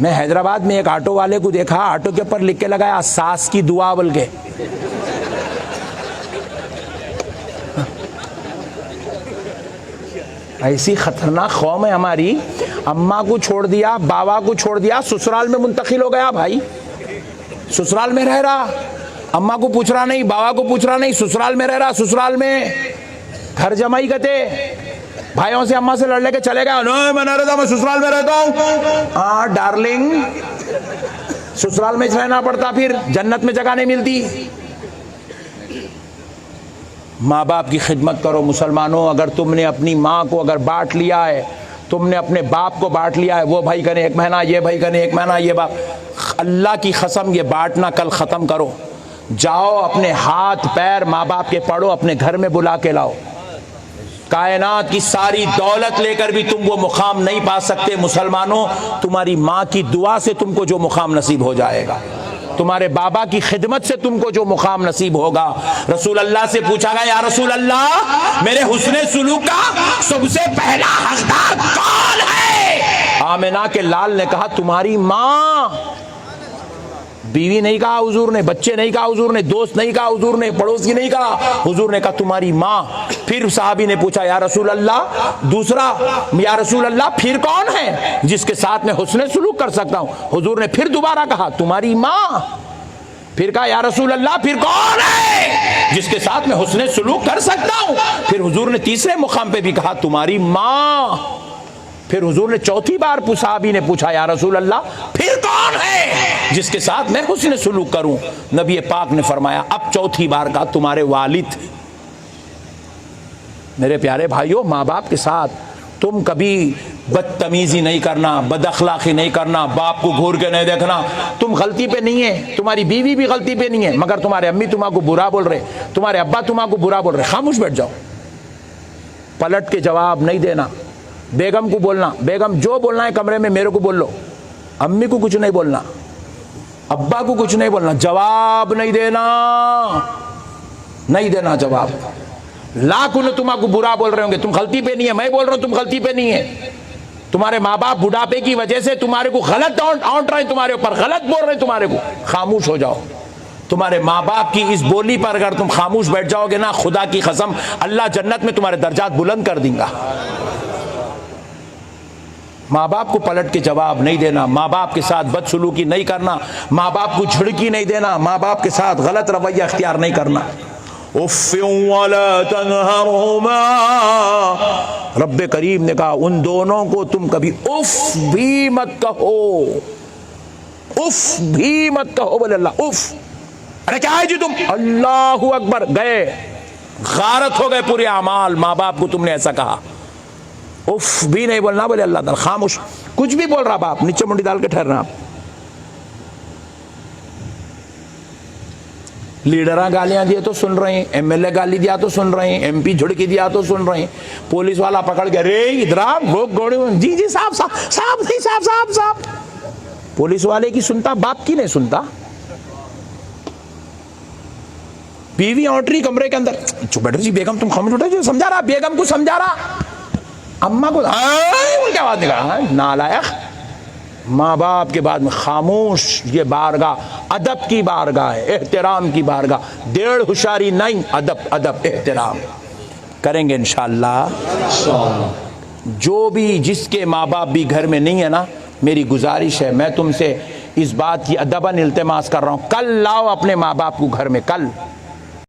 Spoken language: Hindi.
मैं हैदराबाद में एक ऑटो वाले को देखा, ऑटो के ऊपर लिख के लगाया सास की दुआ बोल के। ऐसी खतरनाक कौम है हमारी। अम्मा को छोड़ दिया, बाबा को छोड़ दिया, ससुराल में मुंतकिल हो गया भाई, ससुराल में रह रहा, अम्मा को पूछ रहा नहीं, बाबा को पूछ रहा नहीं, ससुराल में रह रहा, ससुराल में घर जमाई करते, भाइयों से अम्मा से लड़ लेके चले गया, नहीं मैं नहीं रहता, मैं ससुराल में रहता हूँ। हाँ डार्लिंग, ससुराल में रहना पड़ता, फिर जन्नत में जगह नहीं मिलती। माँ बाप की खिदमत करो मुसलमानों। अगर तुमने अपनी माँ को अगर बांट लिया है, तुमने अपने बाप को बांट लिया है, वो भाई करें 1 महीना, ये भाई करें 1 महीना, ये बाप, अल्लाह की कसम ये बांटना कल ख़त्म करो। जाओ अपने हाथ पैर माँ बाप के पढ़ो, अपने घर में बुला के लाओ। कायनात की सारी दौलत लेकर भी तुम वो मुकाम नहीं पा सकते मुसलमानों। तुम्हारी माँ की दुआ से तुमको जो मुकाम नसीब हो जाएगा, तुम्हारे बाबा की खिदमत से तुमको जो मुकाम नसीब होगा। रसूल अल्लाह से पूछा गया, या रसूल अल्लाह मेरे हुस्ने सुलूक का सबसे पहला हकदार कौन है? आमिना के लाल ने कहा तुम्हारी माँ। बीवी नहीं कहा हुजूर ने, बच्चे नहीं कहा हुजूर ने, दोस्त नहीं कहा हुजूर ने, पड़ोसी नहीं कहा, हुजूर ने कहा तुम्हारी माँ। फिर साहबी ने पूछा, या रसूल अल्लाह दूसरा, या रसूल अल्लाह फिर कौन है जिसके साथ में हुस्ने सुलूक कर सकता हूँ? हुजूर ने फिर दोबारा कहा तुम्हारी माँ। फिर कहा, या रसूल अल्लाह फिर कौन है जिसके साथ में हुस्ने सुलूक कर सकता हूँ? फिर हुजूर ने तीसरे मुकाम पे भी कहा तुम्हारी माँ। फिर हुजूर ने चौथी बार साहबी ने पूछा, या रसूल अल्लाह फिर कौन है जिसके साथ मैं हुस्न सुलूक करूं? नबी पाक ने फरमाया, अब चौथी बार का तुम्हारे वालिद। मेरे प्यारे भाइयों, माँ बाप के साथ तुम कभी बदतमीजी नहीं करना, बदअखलाकी नहीं करना, बाप को घूर के नहीं देखना। तुम गलती पे नहीं है, तुम्हारी बीवी भी गलती पे नहीं है, मगर तुम्हारे अम्मी तुम्हारा बुरा बोल रहे, तुम्हारे अब्बा तुम्हारा बुरा बोल रहे, खामोश बैठ जाओ, पलट के जवाब नहीं देना। बेगम को बोलना, बेगम जो बोलना है कमरे में मेरे को बोल लो, अम्मी को कुछ नहीं बोलना, अब्बा को कुछ नहीं बोलना, जवाब नहीं देना, नहीं देना जवाब। लाख उन्हें तुम्हारा बुरा बोल रहे होंगे, तुम गलती पे नहीं है, मैं बोल रहा हूं तुम गलती पे नहीं है। तुम्हारे माँ बाप बुढ़ापे की वजह से तुम्हारे को गलत आउट रहे, तुम्हारे ऊपर गलत बोल रहे तुम्हारे को, खामोश हो जाओ। तुम्हारे माँ बाप की इस बोली पर अगर तुम खामोश बैठ जाओगे ना, खुदा की कसम अल्लाह जन्नत में तुम्हारे दर्जात बुलंद कर देगा। माँ बाप को पलट के जवाब नहीं देना, माँ बाप के साथ बदसलूकी नहीं करना, माँ बाप को झिड़की नहीं देना, माँ बाप के साथ गलत रवैया अख्तियार नहीं करना। रब्बे करीम ने कहा उन दोनों को तुम कभी उफ भी मत कहो, उफ भी मत कहो। बोले अल्लाह उफ, अरे क्या है जी तुम, अल्लाहु अकबर, गए गारत हो गए पूरे अमाल। माँ बाप को तुमने ऐसा कहा, उफ भी नहीं बोलना। बोले अल्लाह ताला खामोश, कुछ भी बोल रहा बाप, नीचे मुंडी डाल के ठहरना। आप लीडरा गालियां दिए तो सुन रहे हैं, एमएलए गाली दिया तो सुन रहे हैं, एमपी झुड़की दिया तो सुन रहे हैं, पुलिस वाला पकड़ के रे इधर जी जी साहब साहब साहब नहीं साहब साहब साहब। पुलिस वाले की सुनता, बाप की नहीं सुनता। बीवी औंटरी कमरे के अंदर, चुप बैठो जी बेगम, तुम खामोश बैठो, समझा रहा, बेगम को समझा रहा, अम्मा को क्या बात निकाला, नालायक। माँ बाप के बाद में खामोश। ये बारगाह अदब की बारगाह है, एहतराम की बारगाह, देड़ होशियारी नहीं, अदब अदब एहतराम करेंगे इंशाअल्लाह। जो भी जिसके माँ बाप भी घर में नहीं है ना, मेरी गुजारिश है, मैं तुमसे इस बात की अदबन इल्तिमास कर रहा हूँ, कल लाओ अपने माँ बाप को घर में, कल